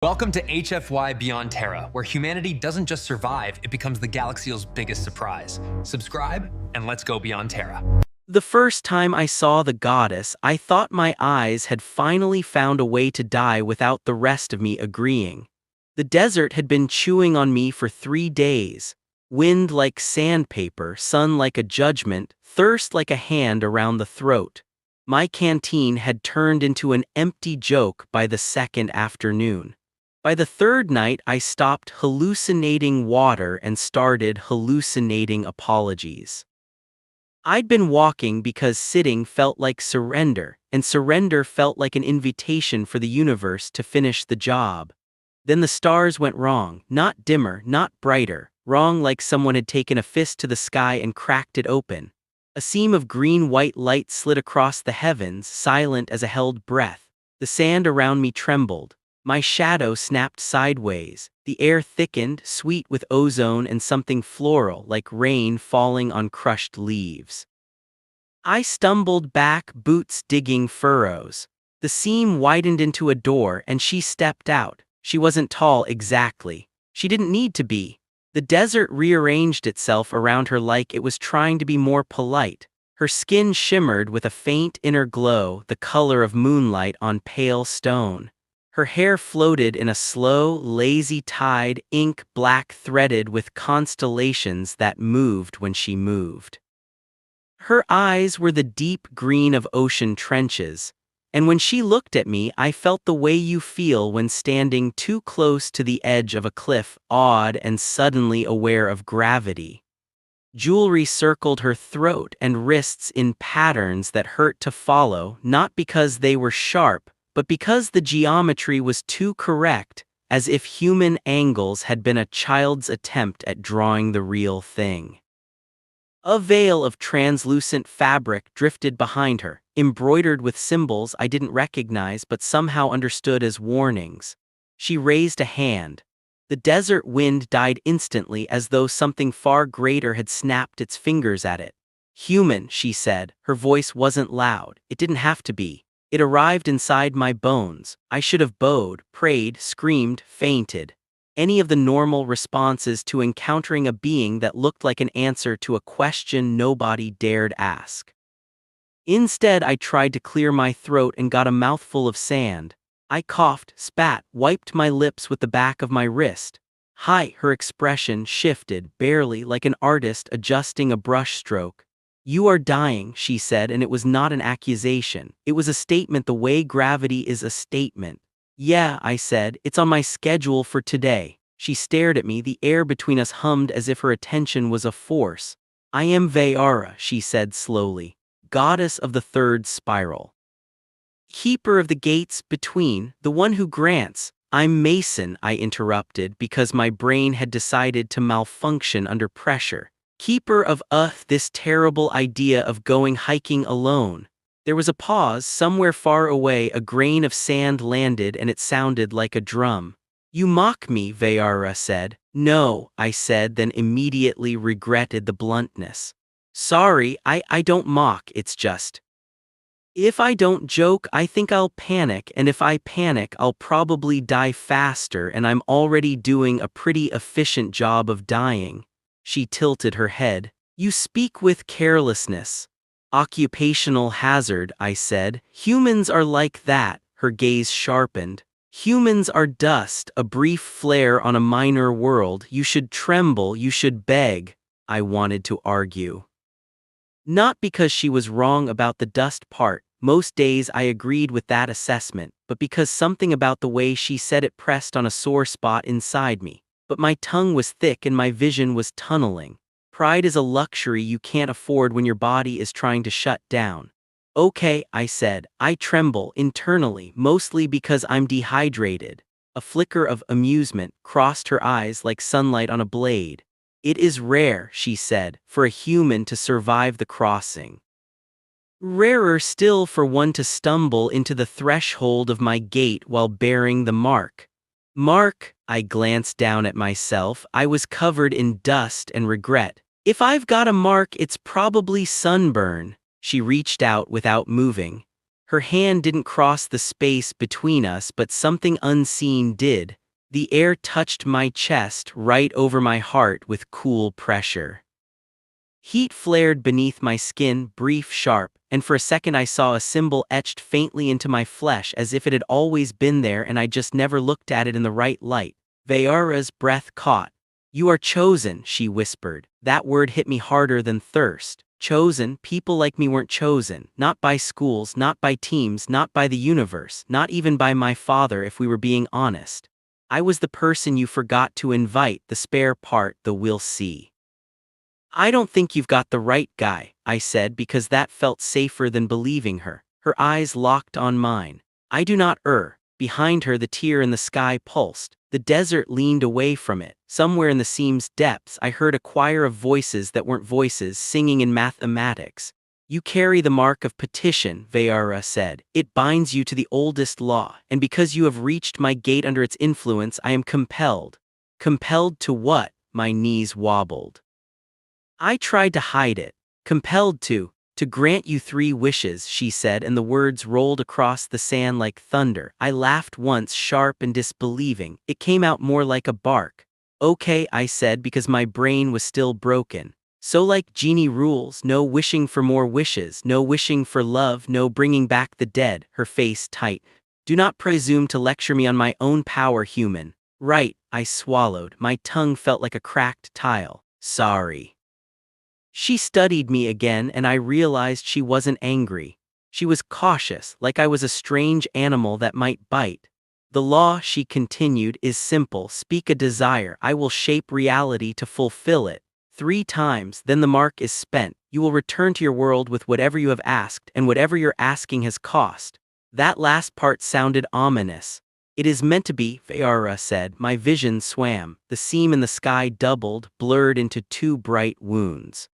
Welcome to HFY Beyond Terra, where humanity doesn't just survive, it becomes the galaxy's biggest surprise. Subscribe, and let's go beyond Terra. The first time I saw the goddess, I thought my eyes had finally found a way to die without the rest of me agreeing. The desert had been chewing on me for 3 days. Wind like sandpaper, sun like a judgment, thirst like a hand around the throat. My canteen had turned into an empty joke by the second afternoon. By the third night, I stopped hallucinating water and started hallucinating apologies. I'd been walking because sitting felt like surrender, and surrender felt like an invitation for the universe to finish the job. Then the stars went wrong, not dimmer, not brighter, wrong like someone had taken a fist to the sky and cracked it open. A seam of green-white light slid across the heavens, silent as a held breath. The sand around me trembled. My shadow snapped sideways. The air thickened, sweet with ozone and something floral, like rain falling on crushed leaves. I stumbled back, boots digging furrows. The seam widened into a door and she stepped out. She wasn't tall exactly. She didn't need to be. The desert rearranged itself around her like it was trying to be more polite. Her skin shimmered with a faint inner glow, the color of moonlight on pale stone. Her hair floated in a slow, lazy tide, ink black threaded with constellations that moved when she moved. Her eyes were the deep green of ocean trenches, and when she looked at me, I felt the way you feel when standing too close to the edge of a cliff, awed and suddenly aware of gravity. Jewelry circled her throat and wrists in patterns that hurt to follow, not because they were sharp, but because the geometry was too correct, as if human angles had been a child's attempt at drawing the real thing. A veil of translucent fabric drifted behind her, embroidered with symbols I didn't recognize but somehow understood as warnings. She raised a hand. The desert wind died instantly as though something far greater had snapped its fingers at it. "Human," she said. Her voice wasn't loud. It didn't have to be. It arrived inside my bones. I should have bowed, prayed, screamed, fainted. Any of the normal responses to encountering a being that looked like an answer to a question nobody dared ask. Instead, I tried to clear my throat and got a mouthful of sand. I coughed, spat, wiped my lips with the back of my wrist. "Hi," her expression shifted, barely, like an artist adjusting a brushstroke. "You are dying," she said, and it was not an accusation. It was a statement the way gravity is a statement. "Yeah," I said, "it's on my schedule for today." She stared at me, the air between us hummed as if her attention was a force. "I am Vayara," she said slowly, "goddess of the third spiral. Keeper of the gates between, the one who grants." "I'm Mason," I interrupted because my brain had decided to malfunction under pressure. "Keeper of this terrible idea of going hiking alone." There was a pause. Somewhere far away a grain of sand landed and it sounded like a drum. "You mock me," Vayara said. "No," I said, then immediately regretted the bluntness. "Sorry, I don't mock, it's just. If I don't joke, I think I'll panic, and if I panic, I'll probably die faster, and I'm already doing a pretty efficient job of dying." She tilted her head. "You speak with carelessness." "Occupational hazard," I said. "Humans are like that." Her gaze sharpened. "Humans are dust, a brief flare on a minor world. You should tremble, you should beg." I wanted to argue. Not because she was wrong about the dust part. Most days I agreed with that assessment, but because something about the way she said it pressed on a sore spot inside me. But my tongue was thick and my vision was tunneling. Pride is a luxury you can't afford when your body is trying to shut down. "Okay," I said. "I tremble internally, mostly because I'm dehydrated." A flicker of amusement crossed her eyes like sunlight on a blade. "It is rare," she said, "for a human to survive the crossing. Rarer still for one to stumble into the threshold of my gate while bearing the mark." "Mark?" I glanced down at myself. I was covered in dust and regret. "If I've got a mark, it's probably sunburn." She reached out without moving. Her hand didn't cross the space between us, but something unseen did. The air touched my chest right over my heart with cool pressure. Heat flared beneath my skin, brief, sharp, and for a second I saw a symbol etched faintly into my flesh as if it had always been there and I just never looked at it in the right light. Vayara's breath caught. "You are chosen," she whispered. That word hit me harder than thirst. Chosen? People like me weren't chosen. Not by schools, not by teams, not by the universe, not even by my father if we were being honest. I was the person you forgot to invite, the spare part, the "we'll see." "I don't think you've got the right guy," I said because that felt safer than believing her. Her eyes locked on mine. "I do not err." Behind her the tear in the sky pulsed. The desert leaned away from it. Somewhere in the seam's depths I heard a choir of voices that weren't voices singing in mathematics. "You carry the mark of petition," Vayara said. "It binds you to the oldest law, and because you have reached my gate under its influence I am compelled." "Compelled to what?" My knees wobbled. I tried to hide it. "Compelled to grant you 3 wishes," she said, and the words rolled across the sand like thunder. I laughed once, sharp and disbelieving. It came out more like a bark. "Okay," I said because my brain was still broken. "So like genie rules, no wishing for more wishes, no wishing for love, no bringing back the dead." Her face tight. "Do not presume to lecture me on my own power, human." "Right," I swallowed. My tongue felt like a cracked tile. "Sorry." She studied me again and I realized she wasn't angry. She was cautious, like I was a strange animal that might bite. "The law," she continued, "is simple. Speak a desire, I will shape reality to fulfill it. 3 times, then the mark is spent. You will return to your world with whatever you have asked, and whatever your asking has cost." That last part sounded ominous. "It is meant to be," Vayara said. My vision swam. The seam in the sky doubled, blurred into 2 bright wounds.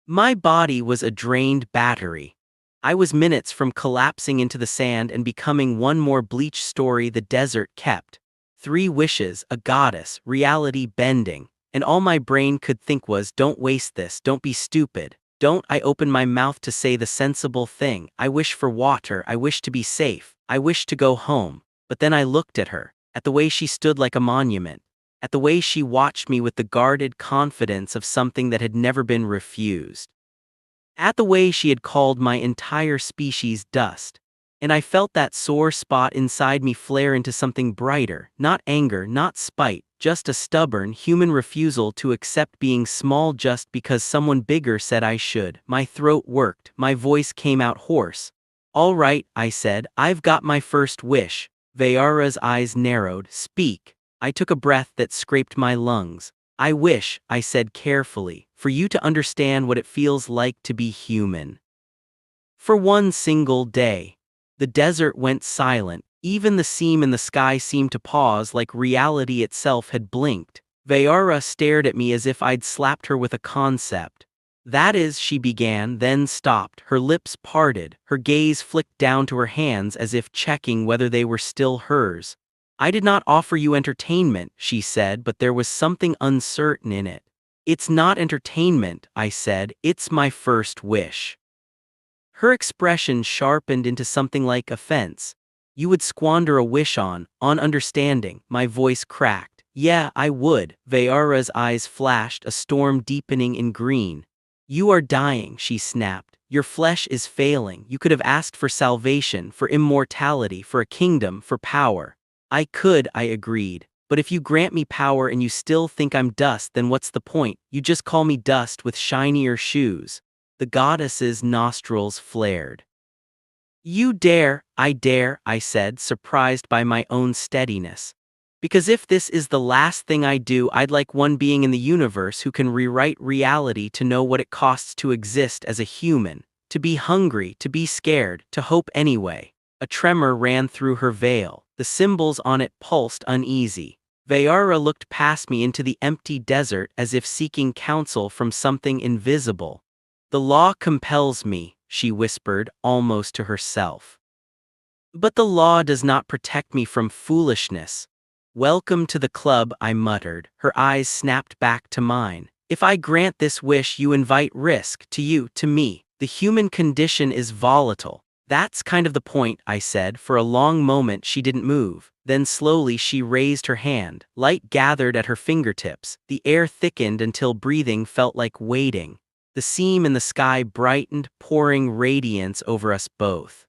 My body was a drained battery. I was minutes from collapsing into the sand and becoming one more bleach story the desert kept. 3 wishes, a goddess, reality bending, and all my brain could think was, "Don't waste this, don't be stupid, don't." I opened my mouth to say the sensible thing. "I wish for water, I wish to be safe, I wish to go home." But then I looked at her, at the way she stood like a monument, at the way she watched me with the guarded confidence of something that had never been refused, at the way she had called my entire species dust. And I felt that sore spot inside me flare into something brighter, not anger, not spite, just a stubborn human refusal to accept being small just because someone bigger said I should. My throat worked, my voice came out hoarse. "All right," I said, "I've got my first wish." Vayara's eyes narrowed. "Speak." I took a breath that scraped my lungs. "I wish," I said carefully, "for you to understand what it feels like to be human. For one single day." The desert went silent. Even the seam in the sky seemed to pause, like reality itself had blinked. Vayara stared at me as if I'd slapped her with a concept. "That is," she began, then stopped. Her lips parted, her gaze flicked down to her hands as if checking whether they were still hers. "I did not offer you entertainment," she said, but there was something uncertain in it. "It's not entertainment," I said, "it's my first wish." Her expression sharpened into something like offense. "You would squander a wish on understanding." My voice cracked. "Yeah, I would." Vayara's eyes flashed, a storm deepening in green. "You are dying," she snapped. "Your flesh is failing. You could have asked for salvation, for immortality, for a kingdom, for power." "I could," I agreed. "But if you grant me power and you still think I'm dust, then what's the point? You just call me dust with shinier shoes." The goddess's nostrils flared. "You dare?" "I dare," I said, surprised by my own steadiness. "Because if this is the last thing I do, I'd like one being in the universe who can rewrite reality to know what it costs to exist as a human, to be hungry, to be scared, to hope anyway." A tremor ran through her veil. The symbols on it pulsed uneasy. Vayara looked past me into the empty desert as if seeking counsel from something invisible. "The law compels me," she whispered, almost to herself. "But the law does not protect me from foolishness." "Welcome to the club," I muttered. Her eyes snapped back to mine. "If I grant this wish, you invite risk, to you, to me. The human condition is volatile. That's kind of the point, I said. For a long moment she didn't move. Then slowly she raised her hand. Light gathered at her fingertips. The air thickened until breathing felt like waiting. The seam in the sky brightened, pouring radiance over us both.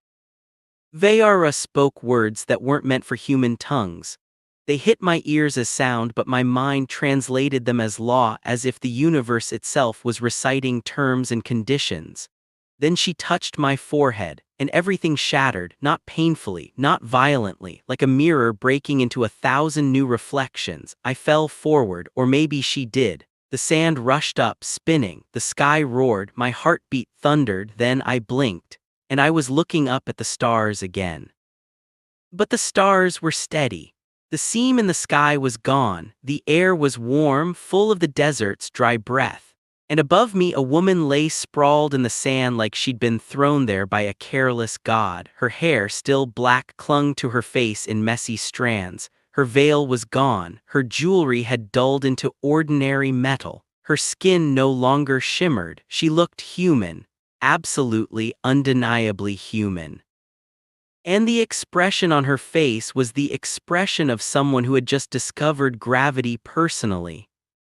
Vayara spoke words that weren't meant for human tongues. They hit my ears as sound, but my mind translated them as law, as if the universe itself was reciting terms and conditions. Then she touched my forehead, and everything shattered, not painfully, not violently, like a mirror breaking into 1,000 new reflections. I fell forward, or maybe she did. The sand rushed up, spinning, the sky roared, my heartbeat thundered, then I blinked, and I was looking up at the stars again. But the stars were steady. The seam in the sky was gone, the air was warm, full of the desert's dry breath. And above me a woman lay sprawled in the sand like she'd been thrown there by a careless god. Her hair, still black, clung to her face in messy strands. Her veil was gone, her jewelry had dulled into ordinary metal. Her skin no longer shimmered, she looked human, absolutely, undeniably human. And the expression on her face was the expression of someone who had just discovered gravity personally.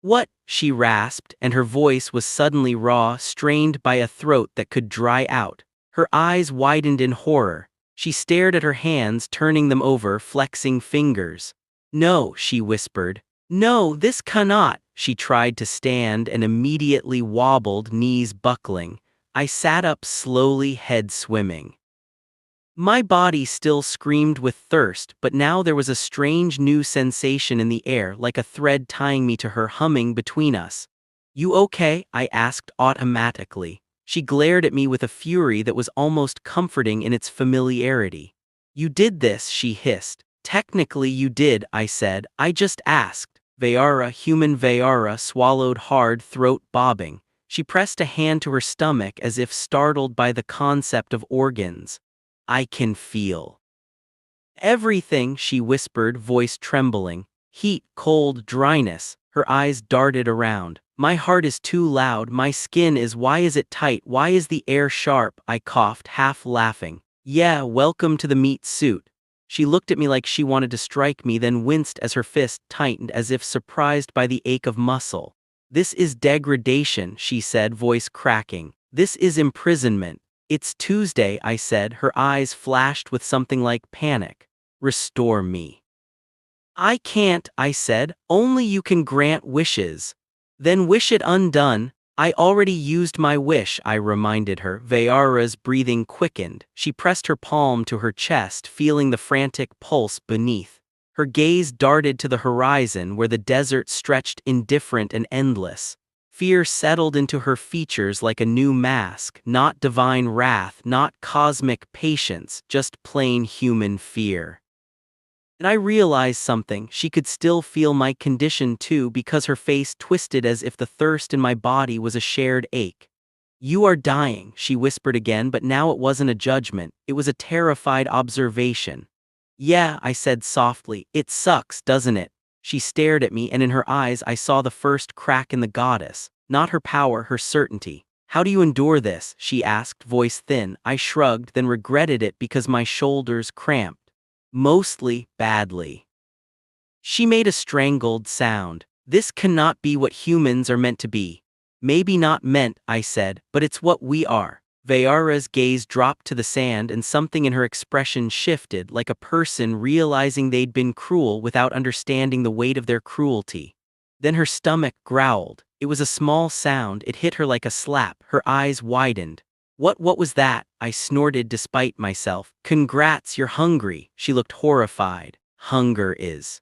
"What?" she rasped, and her voice was suddenly raw, strained by a throat that could dry out. Her eyes widened in horror. She stared at her hands, turning them over, flexing fingers. "No," she whispered. "No, this cannot." She tried to stand and immediately wobbled, knees buckling. I sat up slowly, head swimming. My body still screamed with thirst, but now there was a strange new sensation in the air, like a thread tying me to her, humming between us. "You okay?" I asked automatically. She glared at me with a fury that was almost comforting in its familiarity. "You did this," she hissed. "Technically you did," I said. "I just asked." Vayara, human Vayara, swallowed hard, throat bobbing. She pressed a hand to her stomach as if startled by the concept of organs. "I can feel everything," she whispered, voice trembling. "Heat, cold, dryness." Her eyes darted around. "My heart is too loud, my skin is, why is it tight, why is the air sharp?" I coughed, half laughing. "Yeah, welcome to the meat suit." She looked at me like she wanted to strike me, then winced as her fist tightened as if surprised by the ache of muscle. "This is degradation," she said, voice cracking. "This is imprisonment." "It's Tuesday," I said, her eyes flashed with something like panic. "Restore me." "I can't," I said, "only you can grant wishes." "Then wish it undone." "I already used my wish," I reminded her. Vayara's breathing quickened. She pressed her palm to her chest, feeling the frantic pulse beneath. Her gaze darted to the horizon where the desert stretched indifferent and endless. Fear settled into her features like a new mask, not divine wrath, not cosmic patience, just plain human fear. And I realized something. She could still feel my condition too, because her face twisted as if the thirst in my body was a shared ache. "You are dying," she whispered again, but now it wasn't a judgment, it was a terrified observation. "Yeah," I said softly, "it sucks, doesn't it?" She stared at me, and in her eyes I saw the first crack in the goddess, not her power, her certainty. "How do you endure this?" she asked, voice thin. I shrugged, then regretted it because my shoulders cramped. "Mostly, badly." She made a strangled sound. "This cannot be what humans are meant to be." "Maybe not meant," I said, "but it's what we are." Vayara's gaze dropped to the sand, and something in her expression shifted, like a person realizing they'd been cruel without understanding the weight of their cruelty. Then her stomach growled. It was a small sound, it hit her like a slap. Her eyes widened. What was that?" I snorted despite myself. "Congrats, you're hungry." She looked horrified. "Hunger is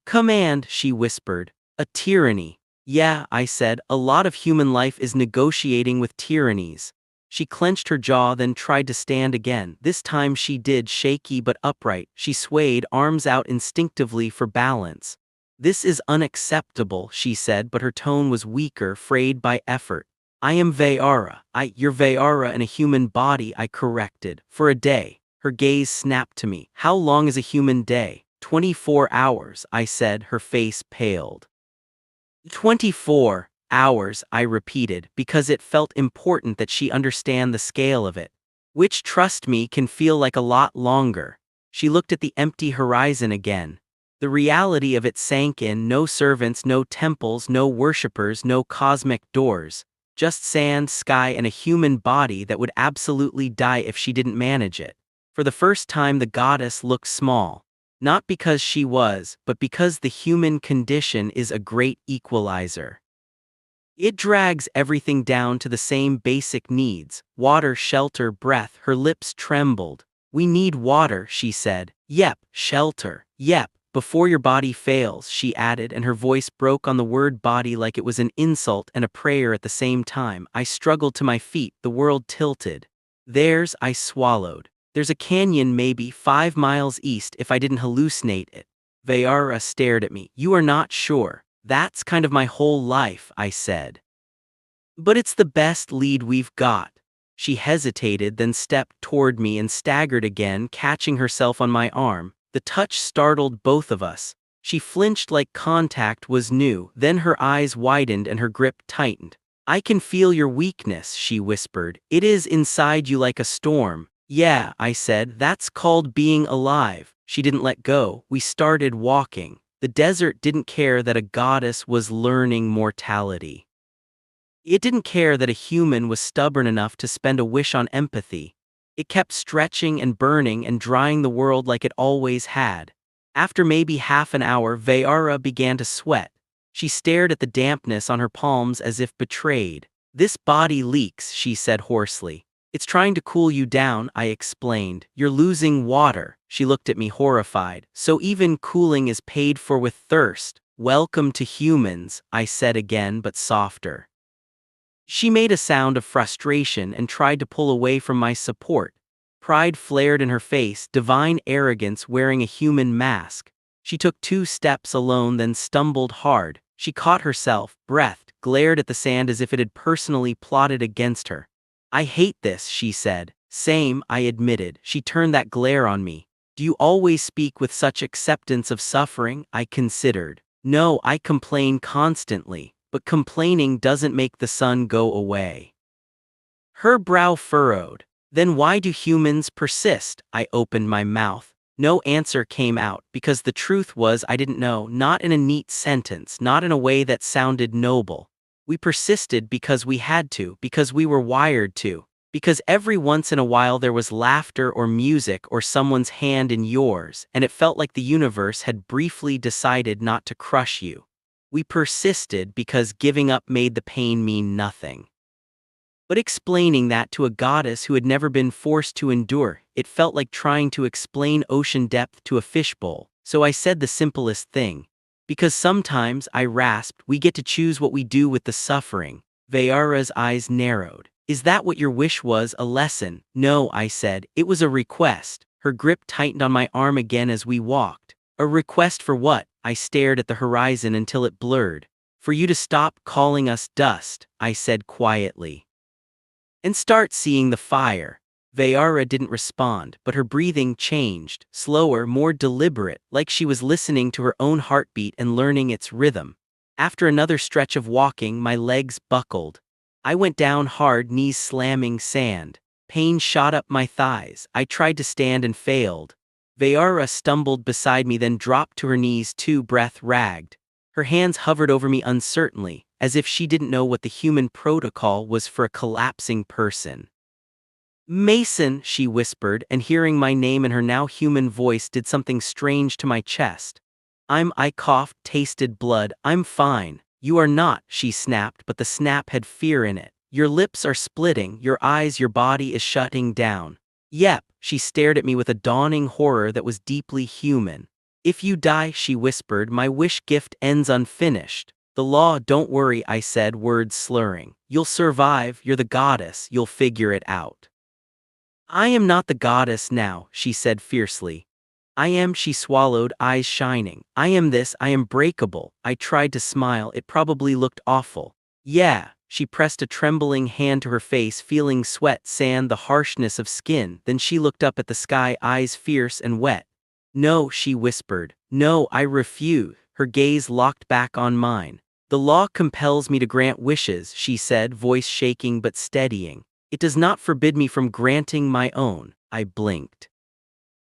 command," she whispered. "A tyranny." "Yeah," I said, "a lot of human life is negotiating with tyrannies." She clenched her jaw, then tried to stand again. This time she did, shaky but upright. She swayed, arms out instinctively for balance. "This is unacceptable," she said, but her tone was weaker, frayed by effort. "I am Vayara." "You're Vayara in a human body," I corrected. "For a day." Her gaze snapped to me. "How long is a human day?" 24 hours, I said, her face paled. 24 hours, I repeated, because it felt important that she understand the scale of it. which, trust me, can feel like a lot longer. She looked at the empty horizon again. The reality of it sank in: no servants, no temples, no worshippers, no cosmic doors. Just sand, sky, and a human body that would absolutely die if she didn't manage it. For the first time, the goddess looked small. Not because she was, but because the human condition is a great equalizer. It drags everything down to the same basic needs: water, shelter, breath. Her lips trembled. We need water, she said. Yep, shelter. Yep, before your body fails, she added, and her voice broke on the word body like it was an insult and a prayer at the same time. I struggled to my feet, the world tilted. I swallowed. There's a canyon maybe 5 miles east if I didn't hallucinate it. Vayara stared at me. You are not sure. That's kind of my whole life, I said. But it's the best lead we've got. She hesitated, then stepped toward me and staggered again, catching herself on my arm. The touch startled both of us. She flinched like contact was new, then her eyes widened and her grip tightened. I can feel your weakness, she whispered. It is inside you like a storm. Yeah, I said, that's called being alive. She didn't let go. We started walking. The desert didn't care that a goddess was learning mortality. It didn't care that a human was stubborn enough to spend a wish on empathy. It kept stretching and burning and drying the world like it always had. After maybe half an hour, Vayara began to sweat. She stared at the dampness on her palms as if betrayed. This body leaks, she said hoarsely. It's trying to cool you down, I explained. You're losing water. She looked at me horrified. So even cooling is paid for with thirst. Welcome to humans, I said again, but softer. She made a sound of frustration and tried to pull away from my support. Pride flared in her face, divine arrogance wearing a human mask. She took 2 steps alone, then stumbled hard. She caught herself, breathed, glared at the sand as if it had personally plotted against her. I hate this, she said. Same, I admitted. She turned that glare on me. Do you always speak with such acceptance of suffering? I considered. No, I complain constantly, but complaining doesn't make the sun go away. Her brow furrowed. Then why do humans persist? I opened my mouth. No answer came out, because the truth was I didn't know, not in a neat sentence, not in a way that sounded noble. We persisted because we had to, because we were wired to, because every once in a while there was laughter or music or someone's hand in yours, and it felt like the universe had briefly decided not to crush you. We persisted because giving up made the pain mean nothing. But explaining that to a goddess who had never been forced to endure, it felt like trying to explain ocean depth to a fishbowl. So I said the simplest thing. Because sometimes, I rasped, we get to choose what we do with the suffering. Vayara's eyes narrowed. Is that what your wish was, a lesson? No, I said, it was a request. Her grip tightened on my arm again as we walked. A request for what? I stared at the horizon until it blurred. For you to stop calling us dust, I said quietly. And start seeing the fire. Vayara didn't respond, but her breathing changed, slower, more deliberate, like she was listening to her own heartbeat and learning its rhythm. After another stretch of walking, my legs buckled. I went down hard, knees slamming sand. Pain shot up my thighs. I tried to stand and failed. Vayara stumbled beside me, then dropped to her knees too, breath ragged. Her hands hovered over me uncertainly, as if she didn't know what the human protocol was for a collapsing person. Mason, she whispered, and hearing my name in her now human voice did something strange to my chest. I coughed, tasted blood. I'm fine. You are not, she snapped, but the snap had fear in it. Your lips are splitting, your eyes, your body is shutting down. Yep, she stared at me with a dawning horror that was deeply human. If you die, she whispered, my wish gift ends unfinished. The law, don't worry, I said, words slurring. You'll survive, you're the goddess, you'll figure it out. I am not the goddess now, she said fiercely. I am, she swallowed, eyes shining. I am this, I am breakable. I tried to smile, it probably looked awful. Yeah, she pressed a trembling hand to her face, feeling sweat, sand, the harshness of skin. Then she looked up at the sky, eyes fierce and wet. No, she whispered. No, I refuse. Her gaze locked back on mine. The law compels me to grant wishes, she said, voice shaking but steadying. It does not forbid me from granting my own. I blinked.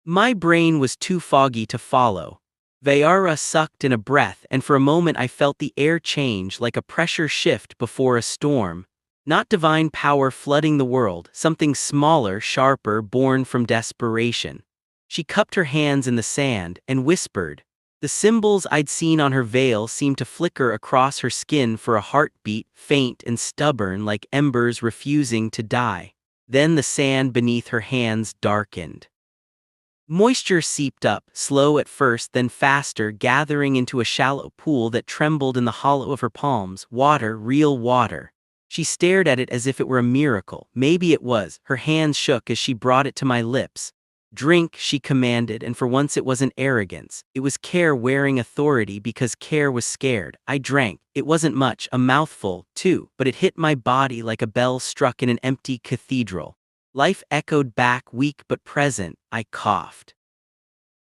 My brain was too foggy to follow. Vayara sucked in a breath, and for a moment I felt the air change like a pressure shift before a storm. Not divine power flooding the world, something smaller, sharper, born from desperation. She cupped her hands in the sand and whispered. The symbols I'd seen on her veil seemed to flicker across her skin for a heartbeat, faint and stubborn like embers refusing to die. Then the sand beneath her hands darkened. Moisture seeped up, slow at first then faster, gathering into a shallow pool that trembled in the hollow of her palms. Water, real water. She stared at it as if it were a miracle. Maybe it was. Her hands shook as she brought it to my lips. Drink, she commanded, and for once it wasn't arrogance. It was care wearing authority because care was scared. I drank. It wasn't much, a mouthful, too, but it hit my body like a bell struck in an empty cathedral. Life echoed back, weak but present. I coughed.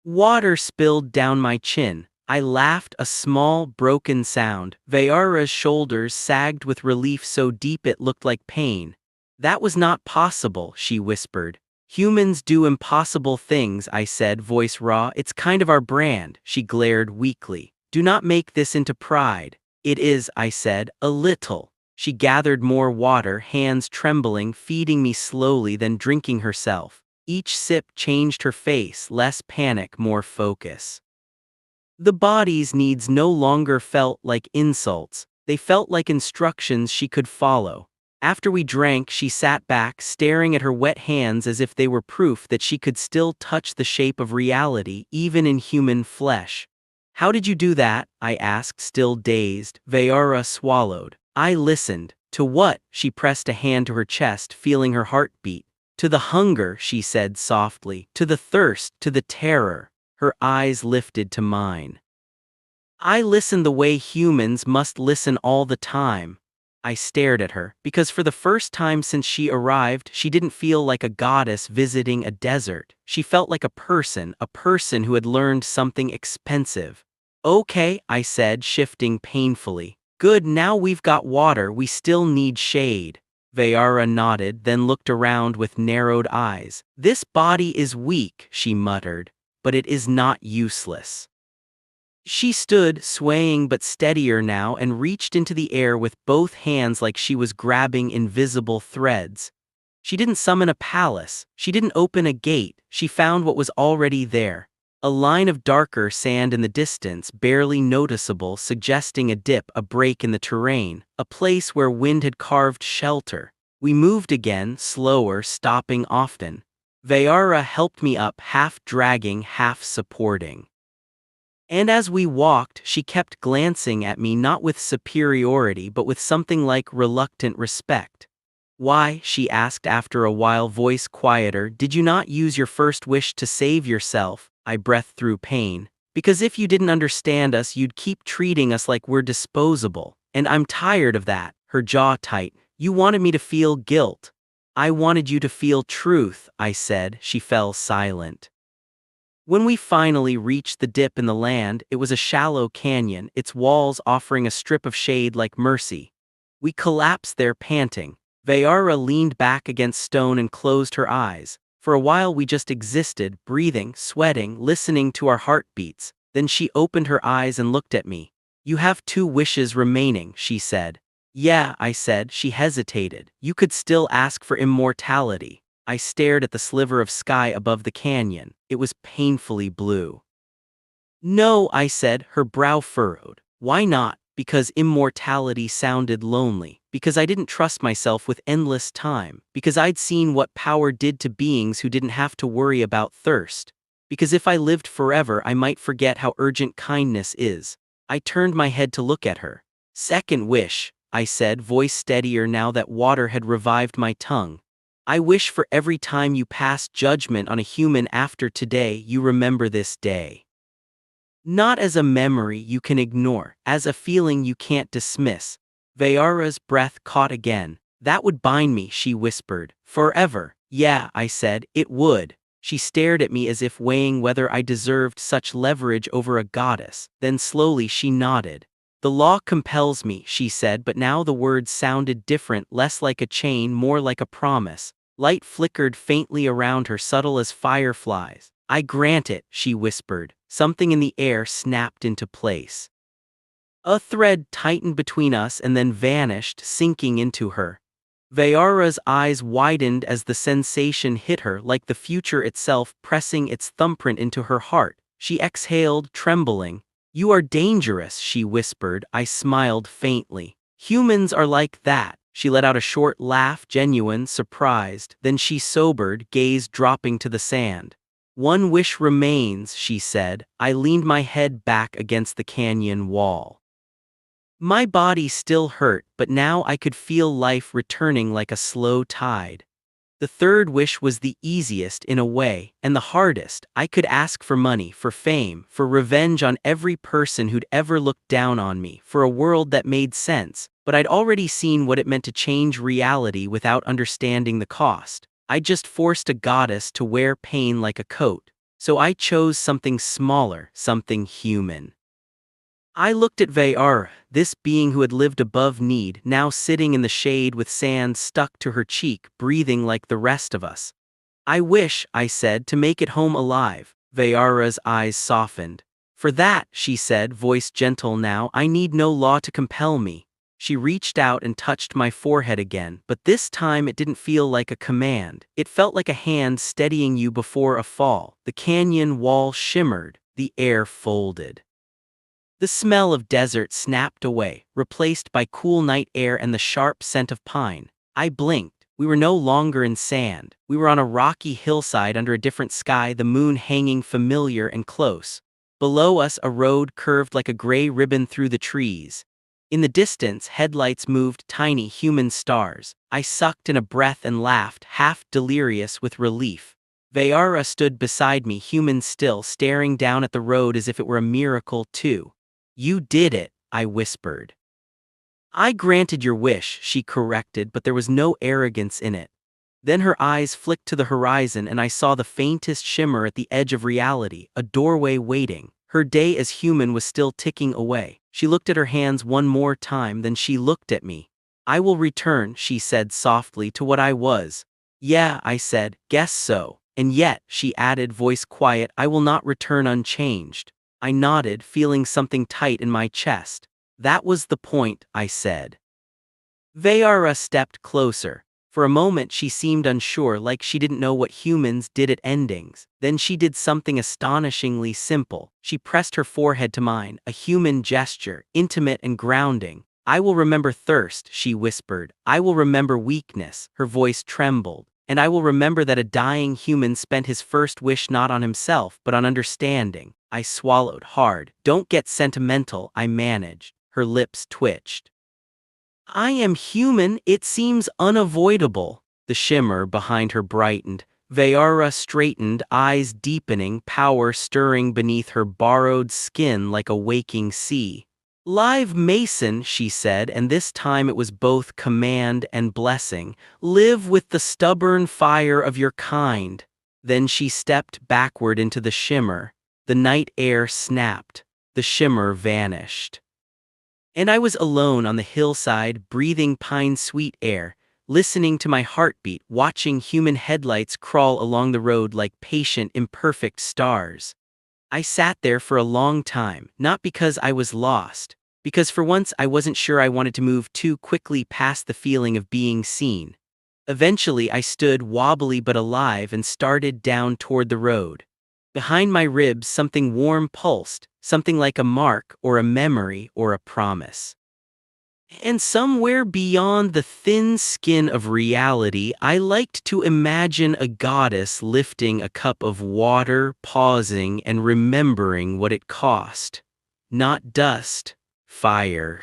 Water spilled down my chin. I laughed, a small, broken sound. Vayara's shoulders sagged with relief so deep it looked like pain. That was not possible, she whispered. Humans do impossible things, I said, voice raw. It's kind of our brand, she glared weakly. Do not make this into pride. It is, I said, a little. She gathered more water, hands trembling, feeding me slowly, then drinking herself. Each sip changed her face, less panic, more focus. The body's needs no longer felt like insults. They felt like instructions she could follow. After we drank, she sat back, staring at her wet hands as if they were proof that she could still touch the shape of reality, even in human flesh. How did you do that? I asked, still dazed. Vayara swallowed. I listened. To what? She pressed a hand to her chest, feeling her heart beat. To the hunger, she said softly. To the thirst, to the terror. Her eyes lifted to mine. I listened the way humans must listen all the time. I stared at her, because for the first time since she arrived, she didn't feel like a goddess visiting a desert. She felt like a person who had learned something expensive. Okay, I said, shifting painfully. Good, now we've got water, we still need shade. Vayara nodded, then looked around with narrowed eyes. This body is weak, she muttered, but it is not useless. She stood, swaying but steadier now, and reached into the air with both hands like she was grabbing invisible threads. She didn't summon a palace, she didn't open a gate, she found what was already there. A line of darker sand in the distance, barely noticeable, suggesting a dip, a break in the terrain, a place where wind had carved shelter. We moved again, slower, stopping often. Vayara helped me up, half dragging, half supporting. And as we walked, she kept glancing at me, not with superiority but with something like reluctant respect. Why, she asked after a while, voice quieter, did you not use your first wish to save yourself? I breathed through pain. Because if you didn't understand us, you'd keep treating us like we're disposable. And I'm tired of that. Her jaw tight. You wanted me to feel guilt. I wanted you to feel truth, I said. She fell silent. When we finally reached the dip in the land, it was a shallow canyon, its walls offering a strip of shade like mercy. We collapsed there, panting. Vayara leaned back against stone and closed her eyes. For a while we just existed, breathing, sweating, listening to our heartbeats. Then she opened her eyes and looked at me. You have 2 wishes remaining, she said. Yeah, I said. She hesitated. You could still ask for immortality. I stared at the sliver of sky above the canyon. It was painfully blue. No, I said, her brow furrowed. Why not? Because immortality sounded lonely. Because I didn't trust myself with endless time. Because I'd seen what power did to beings who didn't have to worry about thirst. Because if I lived forever, I might forget how urgent kindness is. I turned my head to look at her. Second wish, I said, voice steadier now that water had revived my tongue. I wish for every time you pass judgment on a human after today, you remember this day. Not as a memory you can ignore, as a feeling you can't dismiss. Vayara's breath caught again. That would bind me, she whispered. Forever. Yeah, I said, it would. She stared at me as if weighing whether I deserved such leverage over a goddess. Then slowly she nodded. "The law compels me," she said, but now the words sounded different, less like a chain, more like a promise. Light flickered faintly around her, subtle as fireflies. "I grant it," she whispered. Something in the air snapped into place. A thread tightened between us and then vanished, sinking into her. Vayara's eyes widened as the sensation hit her, like the future itself pressing its thumbprint into her heart. She exhaled, trembling. "You are dangerous," she whispered. I smiled faintly. "Humans are like that." She let out a short laugh, genuine, surprised. Then she sobered, gaze dropping to the sand. "One wish remains," she said. I leaned my head back against the canyon wall. My body still hurt, but now I could feel life returning like a slow tide. The third wish was the easiest in a way, and the hardest. I could ask for money, for fame, for revenge on every person who'd ever looked down on me, for a world that made sense, but I'd already seen what it meant to change reality without understanding the cost. I just forced a goddess to wear pain like a coat. So I chose something smaller, something human. I looked at Vayara, this being who had lived above need, now sitting in the shade with sand stuck to her cheek, breathing like the rest of us. "I wish," I said, "to make it home alive." Vayara's eyes softened. "For that," she said, voice gentle now, "I need no law to compel me." She reached out and touched my forehead again, but this time it didn't feel like a command. It felt like a hand steadying you before a fall. The canyon wall shimmered, the air folded. The smell of desert snapped away, replaced by cool night air and the sharp scent of pine. I blinked. We were no longer in sand. We were on a rocky hillside under a different sky, the moon hanging familiar and close. Below us, a road curved like a gray ribbon through the trees. In the distance, headlights moved, tiny human stars. I sucked in a breath and laughed, half delirious with relief. Vayara stood beside me, human still, staring down at the road as if it were a miracle too. "You did it," I whispered. "I granted your wish," she corrected, but there was no arrogance in it. Then her eyes flicked to the horizon and I saw the faintest shimmer at the edge of reality, a doorway waiting. Her day as human was still ticking away. She looked at her hands one more time, then she looked at me. "I will return," she said softly, "to what I was." "Yeah," I said, "guess so." "And yet," she added, voice quiet, "I will not return unchanged." I nodded, feeling something tight in my chest. "That was the point," I said. Vayara stepped closer. For a moment she seemed unsure, like she didn't know what humans did at endings. Then she did something astonishingly simple. She pressed her forehead to mine, a human gesture, intimate and grounding. "I will remember thirst," she whispered. "I will remember weakness." Her voice trembled. "And I will remember that a dying human spent his first wish not on himself, but on understanding." I swallowed hard. "Don't get sentimental," I managed. Her lips twitched. "I am human, it seems unavoidable." The shimmer behind her brightened. Vayara straightened, eyes deepening, power stirring beneath her borrowed skin like a waking sea. "Live Mason," she said, and this time it was both command and blessing. "Live with the stubborn fire of your kind." Then she stepped backward into the shimmer. The night air snapped. The shimmer vanished. And I was alone on the hillside, breathing pine-sweet air, listening to my heartbeat, watching human headlights crawl along the road like patient, imperfect stars. I sat there for a long time, not because I was lost, because for once I wasn't sure I wanted to move too quickly past the feeling of being seen. Eventually I stood wobbly but alive and started down toward the road. Behind my ribs something warm pulsed, something like a mark or a memory or a promise. And somewhere beyond the thin skin of reality, I liked to imagine a goddess lifting a cup of water, pausing and remembering what it cost. Not dust, fire.